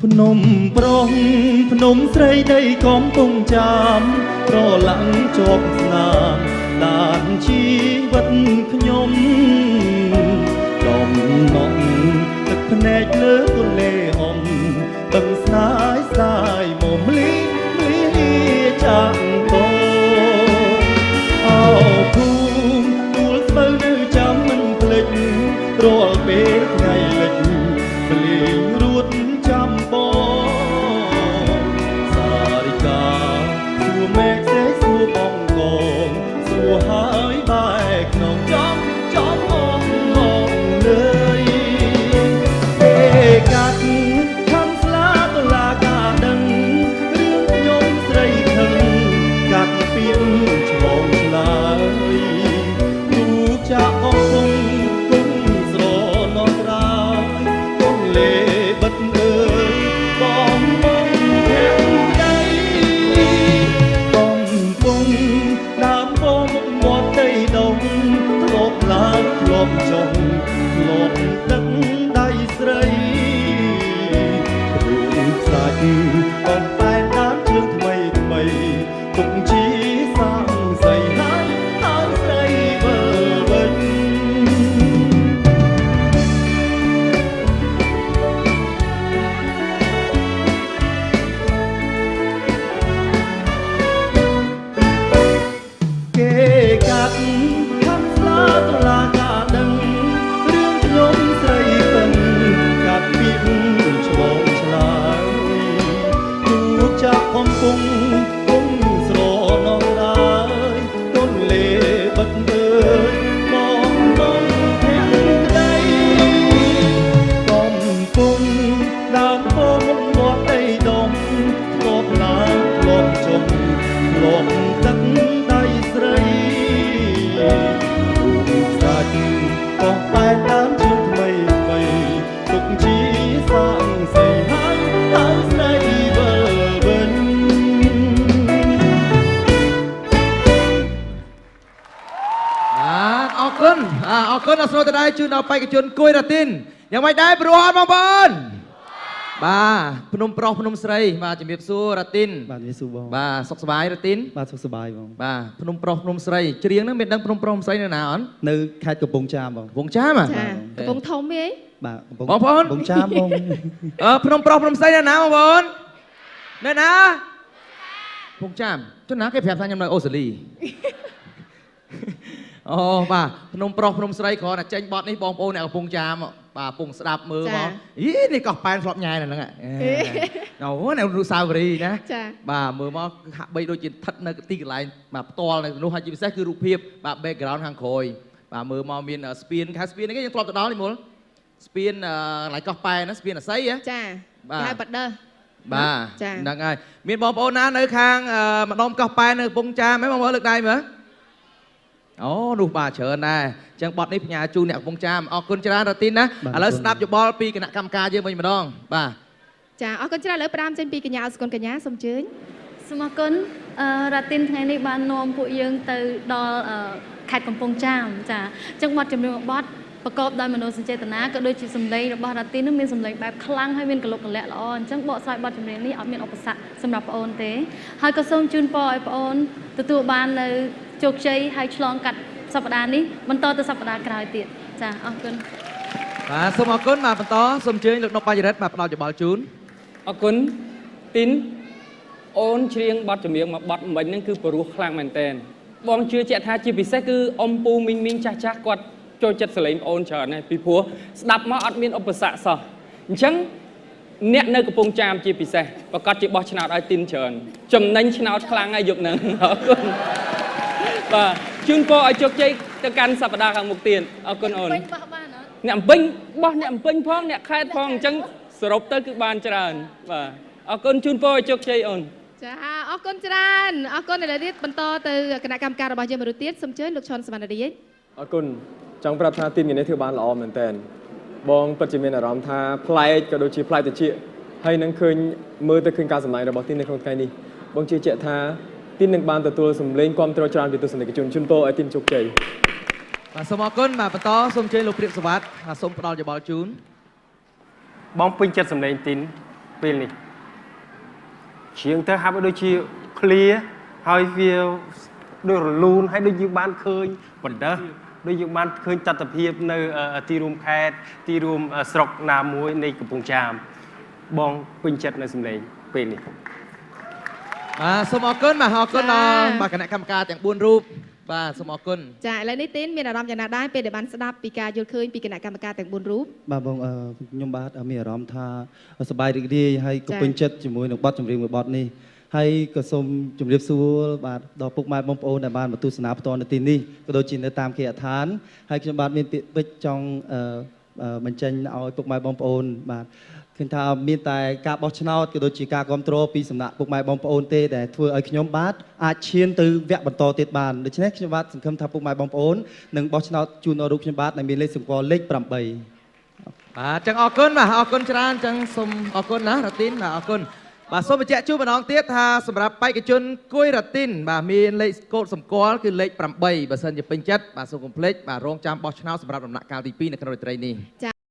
ភ្នំប្រុងភ្នំស្រីដីកំពុងចាំប្រឡាំងជាប់ស្នាមដានជីវិតខ្ញុំដំណក់ទឹកភ្នែកលើទន្លេអមបឹងស្នាយស្ដាយមកលីចាក់តោអោភូមិទួលស្បូវនៅចាំមិនភ្លេចរាល់ពេលថ្ងៃលិចភ្លេងរួតចាំពសារិកាសួរមេឃសេសួរបងកងសួរហើយបែកក្នុងចំអងលើយទេកាត់ខំស្លាតឡាការដឹងរឿងខ្ញុំស្រីខឹងកាត់ពីឆ្លងឆ្លើយទូចាក់កំពុងគុំស្រណោះត្រាយកុំលេបិទអើយបងមកភ័ក្រដីកំពុងដើមពោមុខមាត់ដីដុំធ្លាប់ឡើងធ្លាប់ចុះធ្លាប់ទឹកដៃស្រីរូបខ្សាច់បំបែកដើមជើងថ្មីពុកជីសាំងស្រីហើយស្រីវើវិញគេកាត់ខំស្លាតឡាការដឹងរឿងខ្ញុំស្រីពឹងកាត់ពីឆ្លងឆ្លើយទូចាក់កំពុងស្រណោះរាយទន្លេបិទអើយបងមកភ័ក្រដីកំពុងដើមពោមុខមាត់ដីដុំធ្លាប់ឡើងធ្លាប់ចុះធ្លាប់ទឹកដៃស្រីរូបខ្សាច់បោះបែកដើមជើងថ្មីទុកជីសាំងស្រីហើយស្រីវើវិញអរគុណអរស្នូតដែរជូនដល់បេក្ខជនគួយរ៉ាទីនយ៉ាងម៉េចដែរព្រោះអត់បងប្អូនបាទភ្នំប្រុសភ្នំស្រីបាទជំរាបសួររ៉ាទីនបាទជំរាបសួរបងបាទសុខសប្បាយរ៉ាទីនបាទសុខសប្បាយបងបាទភ្នំប្រុសភ្នំស្រីច្រៀងហ្នឹងមានដឹងភ្នំប្រុសភ្នំស្រីនៅណាអត់នៅខេត្តកំពង់ចាមបងកំពង់ចាមចាកំពង់ធំហីបាទបងប្អូនកំពង់ចាមបងភ្នំប្រុសភ្នំស្រីនៅណាបងប្អូននៅណាកំពង់ចាមចុះណាគេប្រាប់ថាខ្ញុំនៅអូស្ត្រាលីអូបាទភ្នំប្រុសភ្នំស្រីគ្រាន់តែចេញបត់នេះបងប្អូនអ្នកកំពង់ចាមបាទពងស្ដាប់មើលមកនេះកោះប៉ែនធ្លាប់ញ៉ែនៅហ្នឹងអូនៅរុសាវរីណាបាទមើលមកហាក់បីដូចជាស្ថិតនៅទីកន្លែងបាទផ្ទាល់នៅនោះហើយជាពិសេសគឺរូបភាពបាទ background ខាងក្រោយបាទមើលមកមានស្ពានខែស្ពាននេះយើងធ្លាប់ទៅដល់នេះមុលស្ពានកន្លែងកោះប៉ែនណាស្ពានអាស័យចាគេហៅបាត់ដឺបាទហ្នឹងហើយមានបងប្អូនណានៅខាងម្ដុំកោះប៉ែននៅកំពង់ចាមហ៎បងប្អូនលើកដៃមើលអូនោះបាទច្រើនដែរអញ្ចឹងបទនេះផ្ញើជូនអ្នកកំពង់ចាមអរគុណច្រើនរ៉ាទីនណាឥឡូវស្ដាប់យោបល់ពីគណៈកម្មការយើងវិញម្ដងបាទចាអរគុណច្រើនឥឡូវផ្ដាំចេញពីកញ្ញាអស្គុណកញ្ញាសូមអញ្ជើញសូមអរគុណរ៉ាទីនថ្ងៃនេះបាននាំពួកយើងទៅដល់ខេត្តកំពង់ចាមចាអញ្ចឹងបទចម្រៀងបទប្រកបដោយមនោសញ្ចេតនាក៏ដូចជាសម្លេងរបស់រ៉ាទីននឹងមានសម្លេងបែបខ្លាំងហើយមានកលុកកលាក់ល្អអញ្ចឹងបកស្រាយបទចម្រៀងនេះអត់មានឧបសគ្គសម្រាប់បងអូនទេហើយក៏សូមជូនពរឲ្យបងអូនទទួលបាននៅជោគជ័យហើយឆ្លងកាត់សប្តាហ៍នេះបន្តទៅសប្តាហ៍ក្រោយទៀតចាអរគុណបាទសូមអរគុណបាទបន្តសូមអញ្ជើញលោកនុកបញ្ញរិទ្ធបាទផ្ដល់យោបល់ជូនអរគុណទីនអូនច្រៀងបទចម្រៀងមួយបទមិញហ្នឹងគឺព្រោះខ្លាំងមែនតើបងជឿជាក់ថាជាពិសេសគឺអ៊ំពូមីងមីងចាស់ចាស់គាត់ចូលចិត្តសលេងបងអូនច្រើនណាស់ពីព្រោះស្ដាប់មកអត់មានឧបសគ្គសោះអញ្ចឹងអ្នកនៅកំពង់ចាមជាពិសេសប្រកាសជាបោះឆ្នោតឲ្យទីនច្រើនចំណេញឆ្នោតខ្លាំងហើយយកហ្នឹងអរគុណបាទជូនពរឲ្យជោគជ័យទៅកាន់សប្តាហ៍ខាងមុខទៀតអរគុណអូនអ្នកអំពេញបោះអ្នកអំពេញផងអ្នកខេត្តផងអញ្ចឹងសរុបទៅគឺបានច្រើនបាទអរគុណជូនពរឲ្យជោគជ័យអូនចាអរគុណច្រើនអរគុណឥឡូវទៀតបន្តទៅគណៈកម្មការរបស់យើងមួយទៀតសូមអញ្ជើញលោកឈុនសវណ្ណរាជអរគុណចង់ប្រាប់ថាទីមនេះធ្វើបានល្អមែនតើបងពិតជាមានអារម្មណ៍ថាប្លែកក៏ដូចជាប្លែកតិចហើយនឹងឃើញមើលទៅឃើញការសម្ដែងរបស់ទីនៅក្នុងថ្ងៃនេះបងជឿជាក់ថាទីនឹងបានទទួលសម្លេងគាំទ្រច្រើនពីទស្សនិកជនជូនពរឲ្យទីមជោគជ័យបាទសូមអរគុណបាទបន្តសូមអញ្ជើញលោកព្រាបសវត្ថសូមផ្ដល់យោបល់ជូនបងពេញចិត្តសម្លេងទីន ពេលនេះជាងទៅហាប់ឲ្យដូចជា clear ហើយវាដូចរលូនហើយដូចយើងបានឃើញបណ្ដិសដូចយើងបានឃើញតត្តភាពនៅទីរួមខេត្តទីរួមស្រុកណាមួយនៃកំពង់ចាមបងពេញចិត្តនៅសម្លេងពេលនេះបាទសូមអរគុណបាទអរគុណដល់បាទគណៈកម្មការទាំង4រូបបាទសូមអរគុណចាឥឡូវនេះទីនមានអារម្មណ៍យ៉ាងណាដែរពេលដែលបានស្ដាប់ពីការយល់ឃើញពីគណៈកម្មការទាំង4រូបបាទបងខ្ញុំបាទមានអារម្មណ៍ថាសប្បាយរីករាយហើយក៏ពេញចិត្តជាមួយនឹងបទចម្រៀងមួយបទនេះហើយក៏សូមជម្រាបសួរបាទដល់ពុកម៉ែបងប្អូនដែលបានមកទស្សនាផ្ទាល់នៅទីនេះក៏ដូចជានៅតាមគេហដ្ឋានហើយខ្ញុំបាទមានពាក្យពេចន៍ចង់បញ្ចេញឲ្យពុកម៉ែបងប្អូនបាទឃើញថាមានតែការបោះឆ្នោតក៏ដូចជាការគ្រប់គ្រងពីសំណាក់ពុកម៉ែបងប្អូនទេដែលធ្វើឲ្យខ្ញុំបាទអាចឈានទៅវគ្គបន្តទៀតបានដូច្នេះខ្ញុំបាទសង្ឃឹមថាពុកម៉ែបងប្អូននឹងបោះឆ្នោតជូនដល់រូបខ្ញុំបាទដែលមានលេខសម្គាល់លេខ8បាទចឹងអរគុណបាទអរគុណច្រើនចឹងសូមអរគុណណារ៉ាទីនបាទអរគុណបាទសូមបញ្ជាក់ជូនម្ដងទៀតថាសម្រាប់បេក្ខជនគួយរ៉ាទីនបាទមានលេខកូដសម្គាល់គឺលេខ8បើសិនជាពេញចិត្តបាទសូមកុំភ្លេចបាទរងចាំបោះឆ្នោតសម្រាប់ដំណាក់កាលទី2នៅក្នុងរាត្រីនេះ